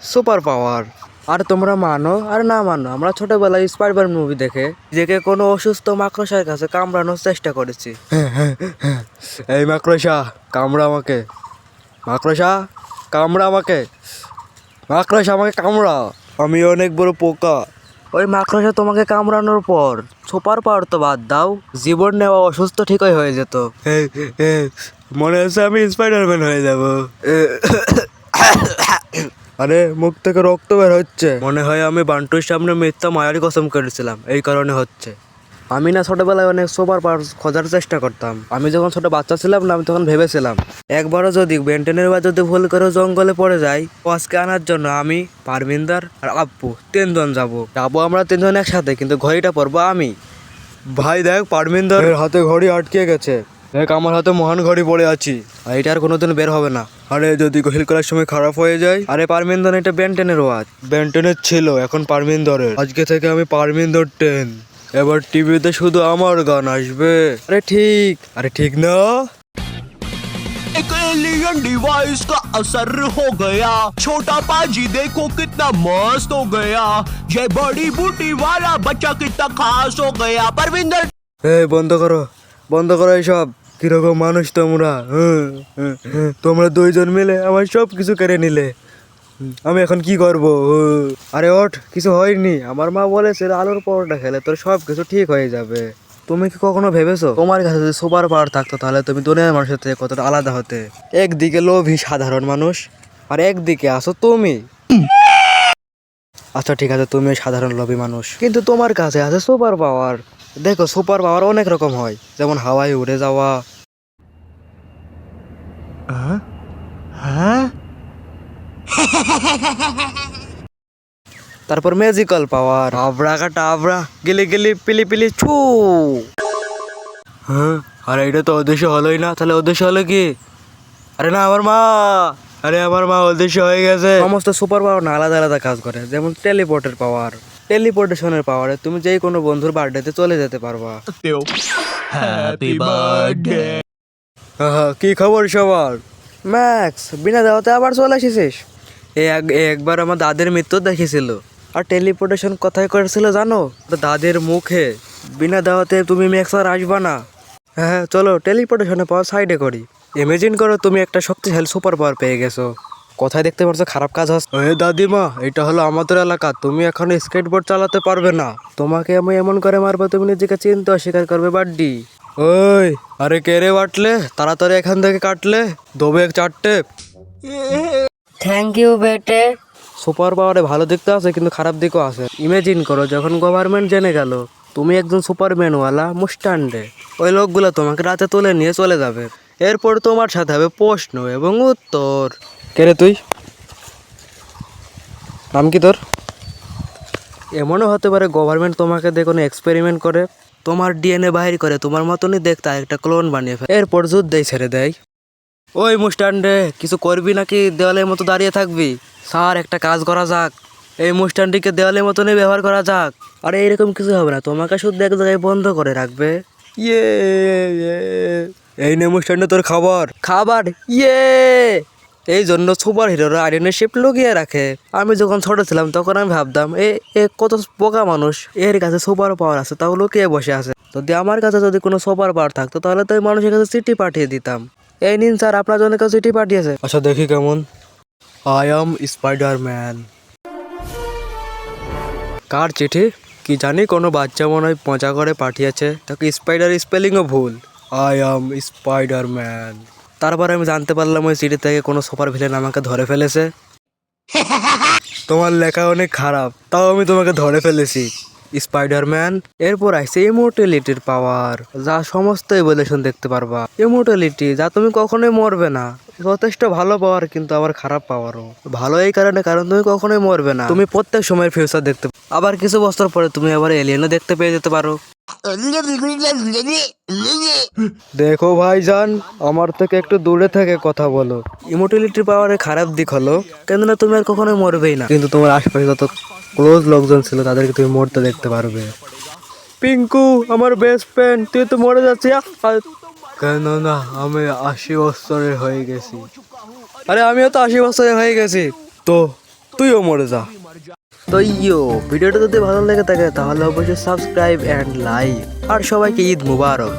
Super power. আর তোমরা মানো আর না মানো, আমরা ছোটবেলায় স্পাইডার মুভি দেখে নিজেকে কোনো অসুস্থ মাকড়সার কাছে কামড়ানোর চেষ্টা করেছি। এই মাকড়সা কামড়া আমাকে, মাকড়সা কামড়া আমাকে, মাকড়সা আমাকে কামড়া, আমি অনেক বড় পোকা। ওই মাকড়সা তোমাকে কামড়ানোর পর সুপার পাওয়ার তো বাদ দাও, জীবন নেওয়া অসুস্থ ঠিকই হয়ে যেত। মনে হচ্ছে আমি স্পাইডারম্যান হয়ে যাব। আরে মুখ থেকে রক্ত বের হচ্ছে, মনে হয় আমি বান্টুর সামনে মিথ্যা মায়ারি কসম করেছিলাম, এই কারণে হচ্ছে। আমি না ছোটবেলায় অনেক সুপার পাওয়ার খোঁজার চেষ্টা করতাম। আমি যখন ছোট বাচ্চা ছিলাম না, আমি তখন ভেবেছিলাম একবারও যদি বেন্টেনের বা যদি ভুল করে জঙ্গলে পড়ে যাই, আজকে আনার জন্য আমি, পারমিন্দার আর আব্বু তিনজন যাবো আমরা তিনজন একসাথে, কিন্তু ঘড়িটা পরবো আমি। ভাই দেখ, পারমিন্দার হাতে ঘড়ি আটকে গেছে, দেখ আমার হাতে মহান ঘড়ি পড়ে আছি, আর এটা আর কোনোদিন বের হবে না। আরে যদি হিল করার সময় খারাপ হয়ে যায়, আরে পারমিন্দর এটা বেন্টেনের ওয়াচ, বেন্টেনের ছিল এখন পারমিন্দরের, আজকে থেকে আমি পারমিন্দর 10। এবার টিভিতে শুধু আমার গান আসবে। আরে ঠিক না। एक एलियन डिवाइस का असर हो गया, छोटा पाजी देखो कितना मस्त हो गया, ये बड़ी बूटी वाला बच्चा कितना खास हो गया। परविंदर বন্ধ করো, বন্ধ করো এইসব। কিরকম মানুষ তোমরা, তোমরা দুইজন মিলে আমার সব কিছু কেড়ে নিলে, আমি এখন কি করব? আরে ওঠ, কিছু হয়নি। আমার মা বলেছিল আলুর পরোটা খেলে তোর সব কিছু ঠিক হয়ে যাবে। তুমি কি কখনো ভেবেছো তোমার কাছে যদি সুপার পাওয়ার থাকতো তাহলে তুমি দুনিয়ার মানুষের থেকে কতটা আলাদা হতে? একদিকে লোভী সাধারণ মানুষ, আর একদিকে আসো তুমি। আচ্ছা ঠিক আছে, তুমি সাধারণ লোভী মানুষ, কিন্তু তোমার কাছে আছে সুপার পাওয়ার। দেখো সুপার পাওয়ার অনেক রকম হয়, যেমন হাওয়ায় উড়ে যাওয়া, তারপর ম্যাজিক্যাল পাওয়ার, আবরা কাটা আবরা, গিলি গিলি পিলি পিলি ছু। হ্যাঁ, আর এটা তো উদ্দেশ্য হলোই না, তাহলে উদ্দেশ্য হলো কি? আরে না, আমার মা, আরে আমার মা উদ্দেশ্য হয়ে গেছে। সমস্ত সুপার পাওয়ার না আলাদা আলাদা কাজ করে, যেমন টেলিপোর্টের পাওয়ার, টেলিপোর্টেশনের পাওয়ারে তুমি যেই কোনো বন্ধুর বার্থডেতে চলে যেতে পারবা। Happy birthday. কি খবর সবার? ম্যাক্স, বিনা দাওয়াতে আবার চলে এসেছিস? একবার আমার দাদের মৃত্যু দেখেছিল। আর টেলিপোর্টেশন কোথায় করেছিল জানো? দাদের মুখে। বিনা দাওয়াতে তুমি ম্যাক্স আর আসবা না। হ্যাঁ চলো টেলিপোর্টেশনের পাওয়ার সাইডে করি। ইমেজিন করো তুমি একটা শক্তিশালী সুপার পাওয়ার পেয়ে গেছো। কোথায় দেখতে পারছো খারাপ কাজ হচ্ছে? দাদিমা, এটা হলো আমাদের এলাকা, তুমি এখন স্কেটবোর্ড চালাতে পারবে না। তোমাকে আমি এমন করে মারবো তুমি নিজেকে চিনতে অস্বীকার করবে বাড্ডি। ওই, আরে কে রে বাটলে, তাড়াতাড়ি এখান থেকে কাটলে দোবে 4টে। থ্যাংক ইউ বেটে। সুপার পাওয়ারে ভালো দিকটা আছে কিন্তু খারাপ দিকও আছে। ইমেজিন করো যখন গভর্নমেন্ট জেনে গেল তুমি একজন সুপারম্যানওয়ালা মুস্টান্ডে, ওই লোকগুলো তোমাকে রাতে তুলে নিয়ে চলে যাবে। এরপর তোমার সাথে হবে প্রশ্ন এবং উত্তর। কে রে তুই? নাম কি তোর? এমনও হতে পারে গভর্নমেন্ট তোমাকে দিয়ে কোনো এক্সপেরিমেন্ট করে তোমার ডিএনএ বাহির করে তোমার মতনই দেখতে একটা ক্লোন বানিয়ে ফেলে, এরপর যুদ্ধেই ছেড়ে দেয়। ওই মুস্টান্ডে, কিছু করবি নাকি দেওয়ালের মতো দাঁড়িয়ে থাকবি? স্যার একটা কাজ করা যাক, এই মুস্টানটিকে দেওয়ালের মতনই ব্যবহার করা যাক। আরে এরকম কিছু হবে না, তোমাকে শুধু এক জায়গায় বন্ধ করে রাখবে। ইয়ে, এই নে মুস্টান্ডে তোর খাবার। খাবার? ইয়ে। এই জন্য সুপার হিরোরা আইডেন্টি শিফট লুকিয়ে রাখে। আমি যখন ছোট ছিলাম তখন আমি ভাবতাম এ কত বোকা মানুষ, এর কাছে সুপার পাওয়ার আছে তাও লুকিয়ে বসে আছে। যদি আমার কাছে যদি কোনো সুপার পাওয়ার থাকতো তাহলে তো এই মানুষের কাছে চিঠি পাঠিয়ে দিতাম, এই নিন স্যার আপনার জন্য কেউ চিঠি পাঠিয়েছে। আচ্ছা দেখি কেমন। I am Spiderman. কার চিঠি কি জানি, কোনো বাচ্চা মনে হয় মজা করে পাঠিয়েছে, তাকে স্পাইডার স্পেলিংও ভুল। I am Spiderman. তারপর আমি জানতে পারলাম ওই চিঠি থেকে কোনো সুপার ভিলেন আমাকে ধরে ফেলেছে। তোমার লেখা অনেক খারাপ, তাও আমি তোমাকে ধরে ফেলেছি স্পাইডারম্যান। এরপর আসছে ইমোর্টালিটির পাওয়ার, যা সমস্ত ইভলিউশন দেখতে পারবা। ইমোর্টালিটি, যা তুমি কখনোই মরবে না। যথেষ্ট ভালো পাওয়ার কিন্তু আবার খারাপ পাওয়ারও। ভালো এই কারণে, কারণ তুমি কখনোই মরবে না, তুমি প্রত্যেক সময়ের ফিউচার দেখতে পারো। আবার কিছু বছর পরে তুমি আবার এলিয়েনও দেখতে পেয়ে যেতে পারো। দেখো ভাইজান, আমার থেকে একটু দূরে থেকে কথা বলো। ইমোর্টালিটি পাওয়ারের খারাপ দিক হলো কেননা তুমি আর কখনোই মরবেই না, কিন্তু তোমার আশেপাশে যত ক্লোজ লোকজন ছিল তাদেরকে তুমি মরতে দেখতে পারবে। পিঙ্কু আমার বেস্ট ফ্রেন্ড, তুই তো মরে যাচ্ছিস। কেন না, আমি 80 বছরের হয়ে গেছি। আরে আমিও তো 80 বছরের হয়ে গেছি। তো তুইও মরে যা। তো ভিডিওটা যদি ভালো লেগে থাকে তাহলে অবশ্যই সাবস্ক্রাইব অ্যান্ড লাইক, আর সবাইকে ঈদ মুবারক।